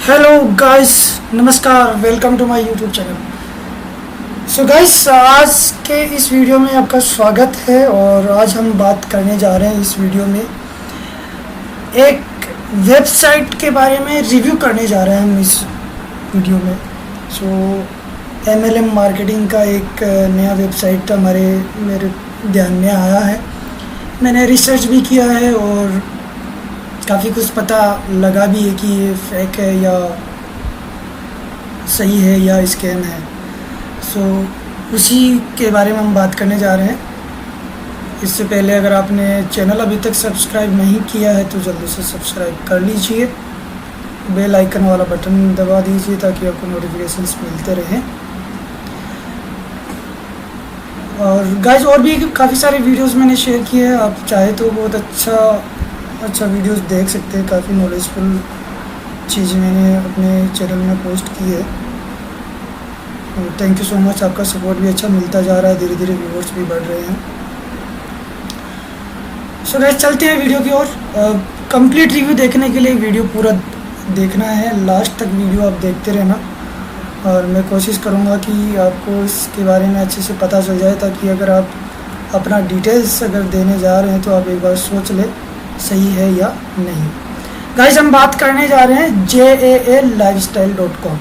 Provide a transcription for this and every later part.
Hello guys, नमस्कार, welcome to my YouTube channel. So guys, आज के इस वीडियो में आपका स्वागत है और आज हम बात करने जा रहे हैं इस वीडियो में एक वेबसाइट के बारे में रिव्यू करने जा रहे हैं हम इस वीडियो में। सो MLM मार्केटिंग का एक नया वेबसाइट मेरे ध्यान में आया है। मैंने रिसर्च भी किया है और काफ़ी कुछ पता लगा भी है कि ये फेक है या सही है या स्कैम है। सो उसी के बारे में हम बात करने जा रहे हैं। इससे पहले अगर आपने चैनल अभी तक सब्सक्राइब नहीं किया है तो जल्दी से सब्सक्राइब कर लीजिए, बेल आइकन वाला बटन दबा दीजिए ताकि आपको नोटिफिकेशंस मिलते रहें। और गाइस, और भी काफ़ी सारे वीडियोस मैंने शेयर किए हैं, आप चाहे तो बहुत अच्छा वीडियोस देख सकते हैं। काफ़ी नॉलेजफुल चीज़ें मैंने अपने चैनल में पोस्ट की है। थैंक यू सो मच, आपका सपोर्ट भी अच्छा मिलता जा रहा है, धीरे धीरे व्यूअर्स भी बढ़ रहे हैं। सो गाइस, चलते हैं वीडियो की ओर। कंप्लीट रिव्यू देखने के लिए वीडियो पूरा देखना है, लास्ट तक वीडियो आप देखते रहना और मैं कोशिश करूँगा कि आपको इसके बारे में अच्छे से पता चल जाए, ताकि अगर आप अपना डिटेल्स अगर देने जा रहे हैं तो आप एक बार सोच लें सही है या नहीं। गाइस, हम बात करने जा रहे हैं JAALifestyle.com।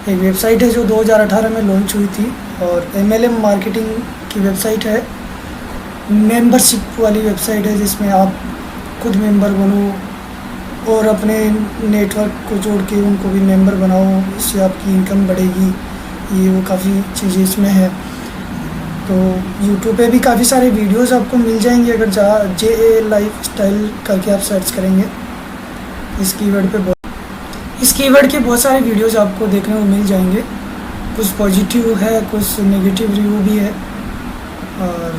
एक वेबसाइट है जो 2018 में लॉन्च हुई थी और MLM मार्केटिंग की वेबसाइट है। मेंबरशिप वाली वेबसाइट है जिसमें आप खुद मेंबर बनो और अपने नेटवर्क को जोड़ के उनको भी मेंबर बनाओ, इससे आपकी इनकम बढ़ेगी। ये वो काफ़ी चीज़ें इसमें है। तो YouTube पे भी काफ़ी सारे वीडियोस आपको मिल जाएंगे अगर JAALifestyle करके आप सर्च करेंगे। इस कीवर्ड के बहुत सारे वीडियोस आपको देखने को मिल जाएंगे। कुछ पॉजिटिव है, कुछ नेगेटिव रिव्यू भी है और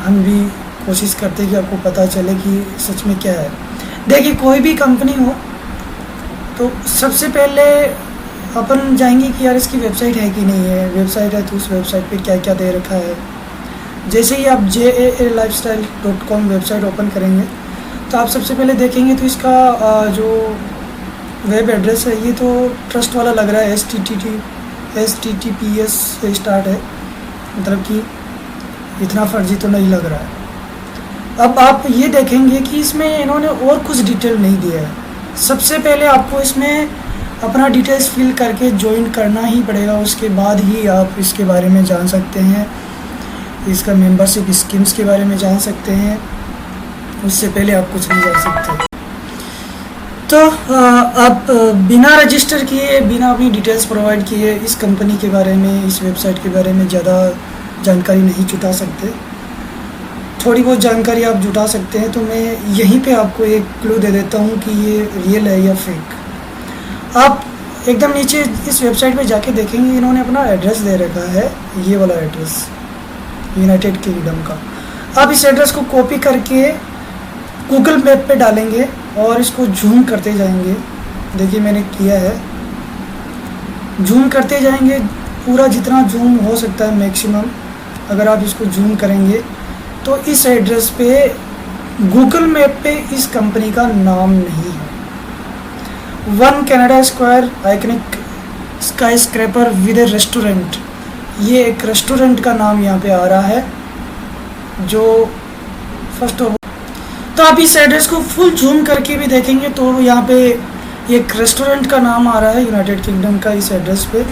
हम भी कोशिश करते हैं कि आपको पता चले कि सच में क्या है। देखिए, कोई भी कंपनी हो तो सबसे पहले अपन जाएंगे कि यार इसकी वेबसाइट है कि नहीं है। वेबसाइट है तो उस वेबसाइट पे क्या क्या दे रखा है। जैसे ही आप JAALifestyle.com वेबसाइट ओपन करेंगे तो आप सबसे पहले देखेंगे तो इसका जो वेब एड्रेस है ये तो ट्रस्ट वाला लग रहा है। HTTPS से स्टार्ट है, मतलब कि इतना फर्जी तो नहीं लग रहा है। अब आप ये देखेंगे कि इसमें इन्होंने और कुछ डिटेल नहीं दिया है। सबसे पहले आपको इसमें अपना डिटेल्स फिल करके ज्वाइन करना ही पड़ेगा, उसके बाद ही आप इसके बारे में जान सकते हैं, इसका मेंबरशिप स्कीम्स के बारे में जान सकते हैं। उससे पहले आप कुछ नहीं जान सकते। तो आप बिना रजिस्टर किए, बिना अपनी डिटेल्स प्रोवाइड किए इस कंपनी के बारे में, इस वेबसाइट के बारे में ज़्यादा जानकारी नहीं जुटा सकते। थोड़ी बहुत जानकारी आप जुटा सकते हैं। तो मैं यहीं पे आपको एक क्लू दे देता हूँ कि ये रियल है या फेक। आप एकदम नीचे इस वेबसाइट पे जाके देखेंगे, इन्होंने अपना एड्रेस दे रखा है, ये वाला एड्रेस यूनाइटेड किंगडम का। आप इस एड्रेस को कॉपी करके गूगल मैप पे डालेंगे और इसको जूम करते जाएंगे। देखिए, मैंने किया है, जूम करते जाएंगे, पूरा जितना जूम हो सकता है मैक्सिमम। अगर आप इसको जूम करेंगे तो इस एड्रेस पे गूगल मैप पे इस कंपनी का नाम नहीं है। 1 Canada square iconic sky scraper with A restaurant, ये एक रेस्टोरेंट का नाम यहाँ पे आ रहा है जो फर्स्ट ऑफ। तो आप इस एड्रेस को फुल जूम करके भी देखेंगे तो यहाँ पे एक रेस्टोरेंट का नाम आ रहा है यूनाइटेड किंगडम का इस एड्रेस पे,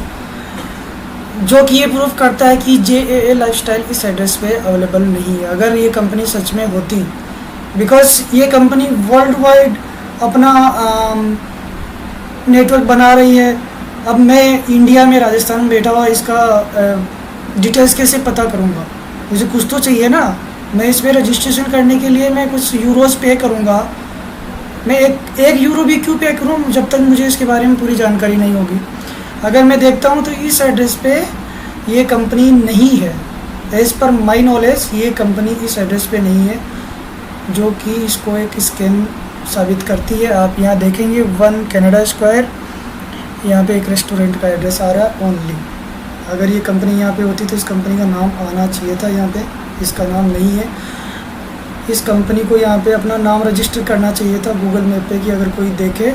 जो कि ये प्रूफ करता है कि JAALifestyle इस एड्रेस पे अवेलेबल नहीं है। अगर ये कंपनी सच में होती, बिकॉज ये कंपनी वर्ल्ड वाइड अपना नेटवर्क बना रही है। अब मैं इंडिया में राजस्थान में बैठा हुआ, इसका डिटेल्स कैसे पता करूँगा? मुझे कुछ तो चाहिए ना। मैं इसमें रजिस्ट्रेशन करने के लिए मैं कुछ यूरोस पे करूँगा। मैं एक यूरो भी क्यों पे करूँ जब तक मुझे इसके बारे में पूरी जानकारी नहीं होगी। अगर मैं देखता हूँ तो इस एड्रेस पे ये कंपनी नहीं है। एज़ पर माई नॉलेज ये कंपनी इस एड्रेस पे नहीं है, जो कि इसको एक स्कैम साबित करती है। आप यहाँ देखेंगे 1 कैनेडा स्क्वायर, यहाँ पे एक रेस्टोरेंट का एड्रेस आ रहा है ओनली। अगर ये कंपनी यहाँ पे होती तो इस कंपनी का नाम आना चाहिए था यहाँ पे, इसका नाम नहीं है। इस कंपनी को यहाँ पे अपना नाम रजिस्टर करना चाहिए था गूगल मैप पे कि अगर कोई देखे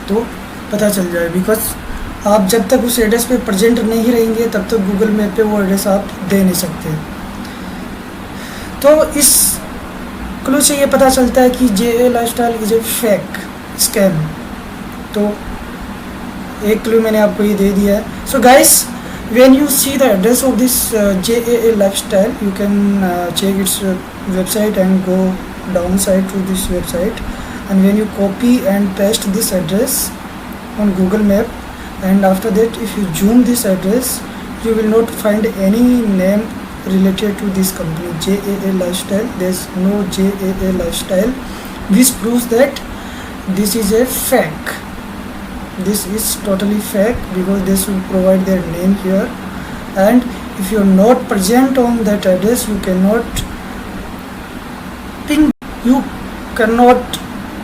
तो पता चल जाए, बिकॉज आप जब तक उस एड्रेस पे प्रेजेंट नहीं रहेंगे तब तक गूगल मैप पे वो एड्रेस आप दे नहीं सकते। तो इस क्लू से ये पता चलता है कि JAA lifestyle is a fake scam. तो एक क्लू मैंने आपको ये दे दिया है। So guys, when you see the address of this JAA lifestyle, you can check its website and go downside to this website, and when you copy and paste this address on Google Map, and after that if you zoom this address, you will not find any name related to this company JAA lifestyle. There's no JAA lifestyle, which proves that this is a fake. This is totally fake because they should provide their name here, and if you're not present on that address, you cannot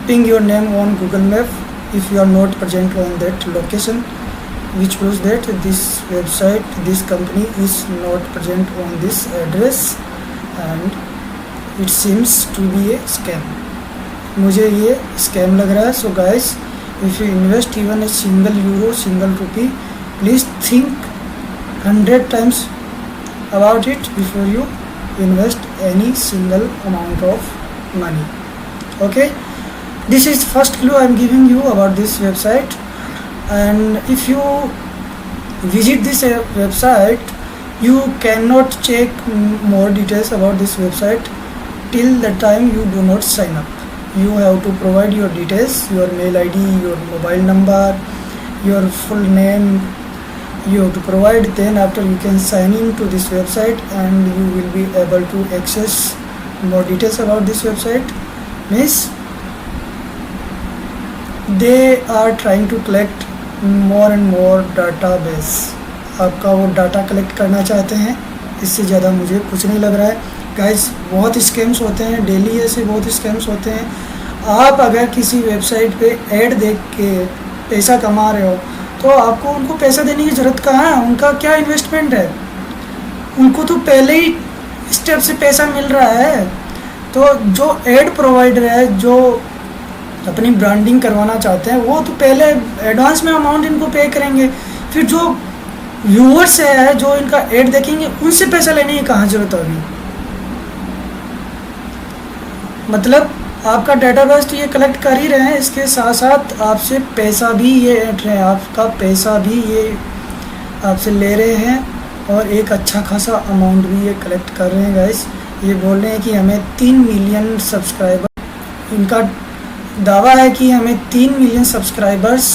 ping your name on Google Map if you are not present on that location, which proves that this website, this company is not present on this address, and it seems to be a scam. मुझे ये scam लग रहा है। So guys, if you invest even a single euro, single rupee, please think 100 times about it before you invest any single amount of money. Okay, this is first clue I am giving you about this website, and if you visit this website, you cannot check more details about this website till the time you do not sign up. You have to provide your details, your mail ID, your mobile number, your full name. You have to provide, then after you can sign in to this website and you will be able to access more details about this website. Means they are trying to collect more and more database. आपका वो data collect करना चाहते हैं, इससे ज़्यादा मुझे कुछ नहीं लग रहा है। गाइस, बहुत स्कैम्स होते हैं, डेली ऐसे बहुत स्कैम्स होते हैं। आप अगर किसी वेबसाइट पे ऐड देख के पैसा कमा रहे हो तो आपको उनको पैसा देने की ज़रूरत कहाँ है? उनका क्या इन्वेस्टमेंट है? उनको तो पहले ही स्टेप से पैसा मिल रहा है। तो जो ऐड प्रोवाइडर है, जो अपनी ब्रांडिंग करवाना चाहते हैं, वो तो पहले एडवांस में अमाउंट इनको पे करेंगे, फिर जो व्यूअर्स है जो इनका ऐड देखेंगे उनसे पैसा लेने की कहाँ ज़रूरत होगी? मतलब आपका डाटाबेस तो ये कलेक्ट कर ही रहे हैं, इसके साथ साथ आपसे पैसा भी ये ऐड रहे हैं, आपका पैसा भी ये आपसे ले रहे हैं, और एक अच्छा खासा अमाउंट भी ये कलेक्ट कर रहे हैं। गाइस, ये बोल रहे हैं कि हमें 3 मिलियन सब्सक्राइबर, इनका दावा है कि हमें 3 मिलियन सब्सक्राइबर्स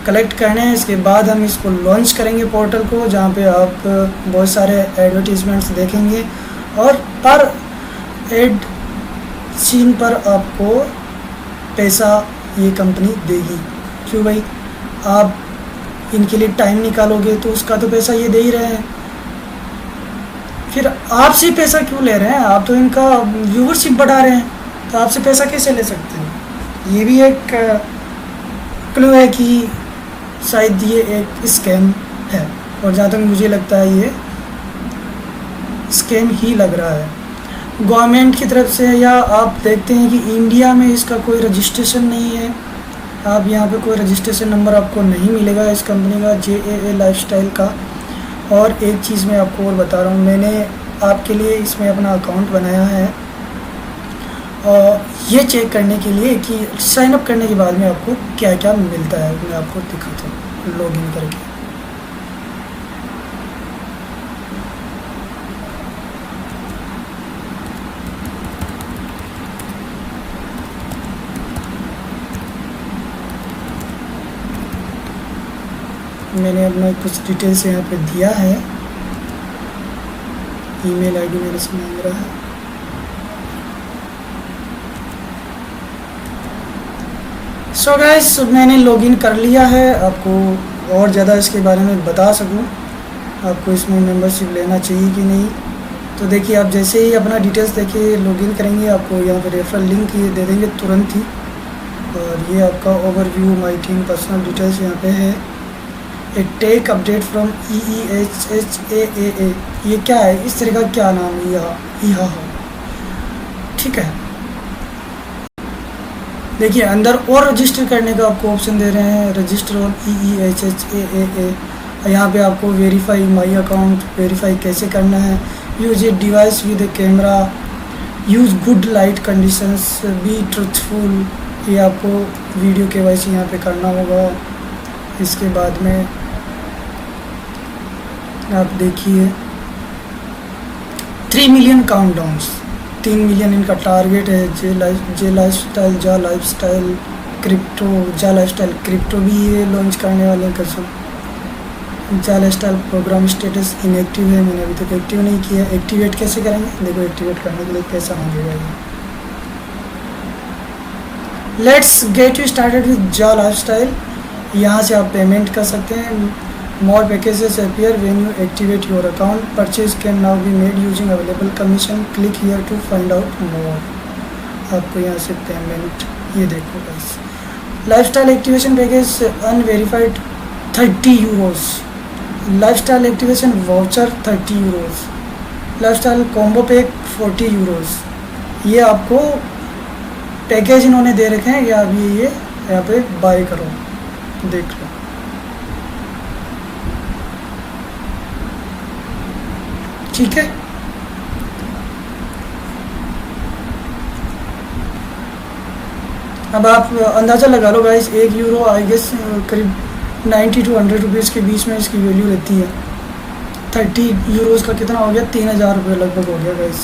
कलेक्ट करने हैं, इसके बाद हम इसको लॉन्च करेंगे पोर्टल को, जहाँ पे आप बहुत सारे एडवर्टीजमेंट्स देखेंगे और पर एड सीन पर आपको पैसा ये कंपनी देगी। क्यों भाई? आप इनके लिए टाइम निकालोगे तो उसका तो पैसा ये दे ही रहे हैं, फिर आपसे पैसा क्यों ले रहे हैं? आप तो इनका व्यूवरशिप बढ़ा रहे हैं, तो आपसे पैसा कैसे ले सकते हैं? ये भी एक क्लू है कि शायद ये एक स्कैम है, और जहाँ तक मुझे लगता है ये स्कैम ही लग रहा है गवर्नमेंट की तरफ से। या आप देखते हैं कि इंडिया में इसका कोई रजिस्ट्रेशन नहीं है, आप यहाँ पे कोई रजिस्ट्रेशन नंबर आपको नहीं मिलेगा इस कंपनी का, JAA लाइफस्टाइल का। और एक चीज़ मैं आपको और बता रहा हूँ, मैंने आपके लिए इसमें अपना अकाउंट बनाया है, और ये चेक करने के लिए कि साइन अप करने के बाद में आपको क्या क्या मिलता है, मैं आपको दिखाता हूँ लॉगिन करके। मैंने अपना कुछ डिटेल्स यहाँ पे दिया है, ईमेल आईडी मेरे से मांग रहा है। सो गाइस, मैंने लॉगिन कर लिया है। आपको और ज़्यादा इसके बारे में बता सकूं, आपको इसमें मेंबरशिप लेना चाहिए कि नहीं, तो देखिए आप जैसे ही अपना डिटेल्स देखिए लॉगिन करेंगे, आपको यहाँ पे रेफरल लिंक ये दे देंगे तुरंत ही। और ये आपका overview my team personal details यहाँ पे है। ए टेक अपडेट फ्रॉम EEHHAAA, ये क्या है? इस तरह का क्या नाम है? यहाँ हो, ठीक है। देखिए अंदर और रजिस्टर करने का आपको ऑप्शन दे रहे हैं, रजिस्टर ऑन EEHHAAA। यहाँ पे आपको वेरीफाई माई अकाउंट वेरीफाई कैसे करना है, use a device with a camera, use good light conditions, be truthful, ये आपको वीडियो KYC यहाँ पे करना होगा। इसके बाद में आप देखिए 3 मिलियन काउंटडाउन्स, 3 मिलियन इनका टारगेट है। जे लाइफस्टाइल जा लाइफस्टाइल क्रिप्टो, जा लाइफस्टाइल क्रिप्टो भी ये लॉन्च करने वाले हैं कसम। जा लाइफस्टाइल प्रोग्राम स्टेटस इनएक्टिव है, मैंने अभी तक एक्टिव नहीं किया। एक्टिवेट कैसे करेंगे, देखो एक्टिवेट करने के लिए कैसा मांगेगा ये। Let's get you started with जा लाइफस्टाइल। यहाँ से आप पेमेंट कर सकते हैं। More packages appear when you activate your account. Purchase can now be made using available commission. Click here to find out more. आपको यहाँ से पेमेंट, ये देखो guys, lifestyle activation package unverified 30 Euros, lifestyle activation voucher 30 Euros, lifestyle combo pack 40 Euros. ये आपको package इन्होंने दे रखे हैं, या अभी ये यहाँ पे बाय करो, देख लो। ठीक है, अब आप अंदाज़ा लगा लो गाइस, 1 यूरो आई गेस करीब 90 to 100 रुपीज़ के बीच में इसकी वैल्यू रहती है। 30 यूरोज़ का कितना हो गया, 3000 रुपये लगभग हो गया गाइस।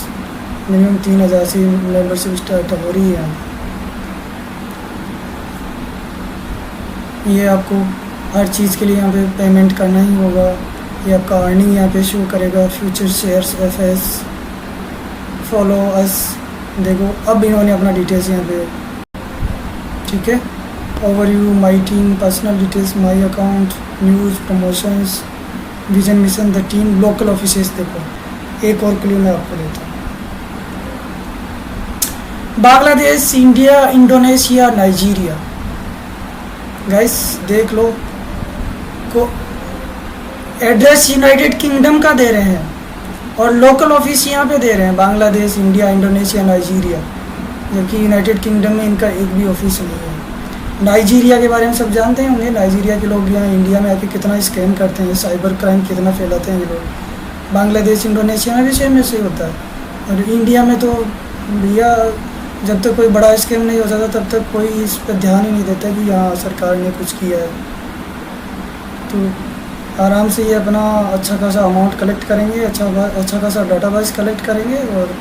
मिनिमम 3000 से मेंबरशिप स्टार्ट हो रही है। ये आपको हर चीज़ के लिए यहाँ पे पेमेंट करना ही होगा। ये आपका अर्निंग यहाँ पे शो करेगा, future shares FS, follow us. देखो अब इन्होंने अपना डिटेल्स यहाँ पे, ठीक है, overview, my team, personal details, my account, news, promotions, vision mission, the team, local offices. देखो एक और क्लू मैं आपको देता हूँ, Bangladesh, India, Indonesia, Nigeria. Guys देख लो, को एड्रेस यूनाइटेड किंगडम का दे रहे हैं और लोकल ऑफिस यहाँ पे दे रहे हैं, बांग्लादेश, इंडिया, इंडोनेशिया, नाइजीरिया, जबकि यूनाइटेड किंगडम में इनका एक भी ऑफिस नहीं है। नाइजीरिया के बारे में सब जानते होंगे, नाइजीरिया के लोग यहाँ इंडिया में आके कितना स्कैम करते हैं, साइबर क्राइम कितना फैलाते हैं ये लोग। बांग्लादेश, इंडोनेशिया में भी सेम ऐसे ही होता है। और इंडिया में तो भैया जब तक कोई बड़ा स्कैम नहीं हो जाता तब तक कोई इस पर ध्यान ही नहीं देता कि यहाँ सरकार ने कुछ किया है। तो आराम से ये अपना अच्छा खासा अमाउंट कलेक्ट करेंगे, अच्छा खासा डाटाबेस कलेक्ट करेंगे, और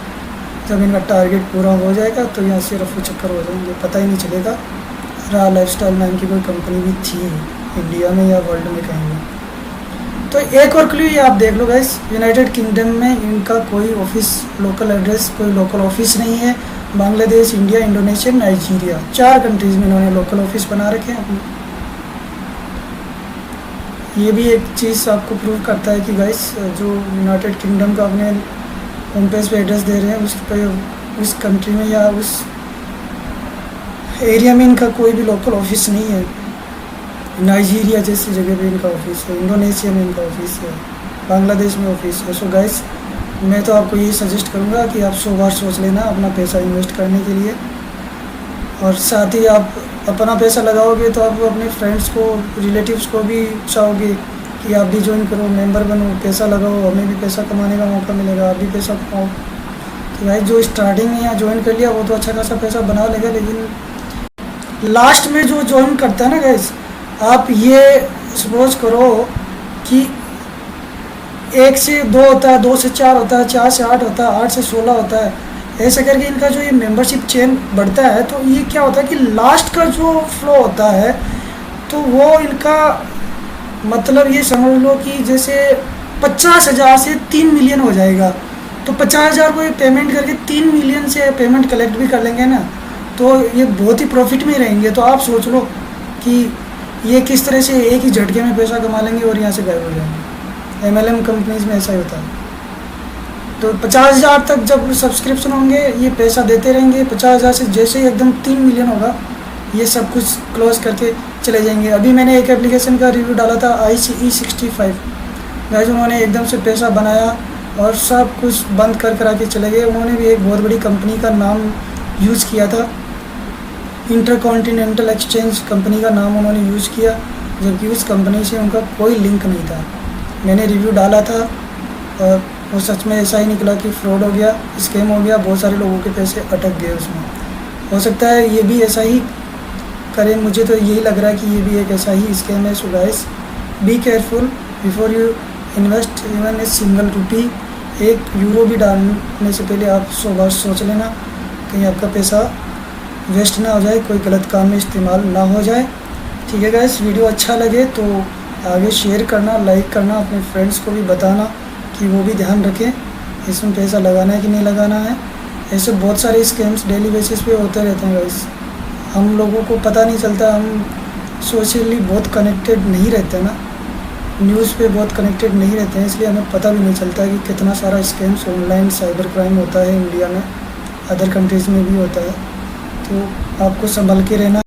जब इनका टारगेट पूरा हो जाएगा तो यहाँ से रफू चक्कर हो जाएंगे, पता ही नहीं चलेगा। रा लाइफस्टाइल नाम की कोई कंपनी भी थी इंडिया में या वर्ल्ड में कहीं भी। तो एक और क्लू ये आप देख लो गाइस, यूनाइटेड किंगडम में इनका कोई ऑफिस, लोकल एड्रेस, कोई लोकल ऑफिस नहीं है। Bangladesh, India, Indonesia, Nigeria, 4 countries में इन्होंने लोकल ऑफिस बना रखे हैं अपने। ये भी एक चीज़ आपको प्रूव करता है कि गाइस जो यूनाइटेड किंगडम का अपने होम पेज पे एड्रेस दे रहे हैं, उस पर उस कंट्री में या उस एरिया में इनका कोई भी लोकल ऑफिस नहीं है। नाइजीरिया जैसी जगह पे इनका ऑफिस है, इंडोनेशिया में इनका ऑफिस है, बांग्लादेश में ऑफिस है। सो गाइस मैं तो आपको यही सजेस्ट करूँगा कि आप 100 बार सोच लेना अपना पैसा इन्वेस्ट करने के लिए, और साथ ही आप अपना पैसा लगाओगे तो आप अपने फ्रेंड्स को, रिलेटिव्स को भी चाहोगे कि आप भी ज्वाइन करो, मेंबर बनो, पैसा लगाओ, हमें भी पैसा कमाने का मौका मिलेगा, आप भी पैसा कमाओ। तो भाई जो स्टार्टिंग में यहाँ ज्वाइन कर लिया वो तो अच्छा खासा पैसा बना लेगा, लेकिन लास्ट में जो ज्वाइन करता है ना गाइस, आप ये सपोज करो कि 1 से 2 होता है, 2 से 4 होता है, 4 से 8 होता है, 8 से 16 होता है, ऐसे करके इनका जो ये मेंबरशिप चेन बढ़ता है। तो ये क्या होता है कि लास्ट का जो फ्लो होता है तो वो इनका मतलब ये समझ लो कि जैसे 50,000 से 3 मिलियन हो जाएगा। तो 50,000 को ये पेमेंट करके 3 मिलियन से पेमेंट कलेक्ट भी कर लेंगे ना, तो ये बहुत ही प्रॉफिट में रहेंगे। तो आप सोच लो कि ये किस तरह से एक ही झटके में पैसा कमा लेंगे और यहाँ से गायब हो जाएंगे। MLM कंपनीज में ऐसा ही होता है। तो 50,000 तक जब सब्सक्रिप्शन होंगे ये पैसा देते रहेंगे, 50,000 से जैसे ही एकदम 3 मिलियन होगा ये सब कुछ क्लोज करके चले जाएंगे। अभी मैंने एक एप्लीकेशन का रिव्यू डाला था ICE65, गाइस उन्होंने एकदम से पैसा बनाया और सब कुछ बंद कर करा के चले गए। उन्होंने भी एक बहुत बड़ी कंपनी का नाम यूज़ किया था इंटरकॉन्टिनेंटल एक्सचेंज कंपनी का नाम उन्होंने यूज़ किया, जबकि उस कंपनी से उनका कोई लिंक नहीं था। मैंने रिव्यू डाला था और वो सच में ऐसा ही निकला कि फ्रॉड हो गया, स्कैम हो गया, बहुत सारे लोगों के पैसे अटक गए उसमें। हो सकता है ये भी ऐसा ही करें, मुझे तो यही लग रहा है कि ये भी एक ऐसा ही स्कैम है। So guys, be careful before you invest even a single rupee. 1 euro भी डालने से पहले आप 100 बार सोच लेना, कहीं आपका पैसा वेस्ट ना हो जाए, कोई गलत काम में इस्तेमाल ना हो जाए। ठीक है गाइस, वीडियो अच्छा लगे तो आगे शेयर करना, लाइक करना, अपने फ्रेंड्स को भी बताना कि वो भी ध्यान रखें इसमें पैसा लगाना है कि नहीं लगाना है। ऐसे बहुत सारे स्कैम्स डेली बेसिस पे होते रहते हैं गाइस, हम लोगों को पता नहीं चलता, हम सोशली बहुत कनेक्टेड नहीं रहते ना, न्यूज़ पे बहुत कनेक्टेड नहीं रहते हैं, इसलिए हमें पता भी नहीं चलता कि कितना सारा स्कैम्स ऑनलाइन साइबर क्राइम होता है इंडिया में, अदर कंट्रीज़ में भी होता है। तो आपको संभल के रहना।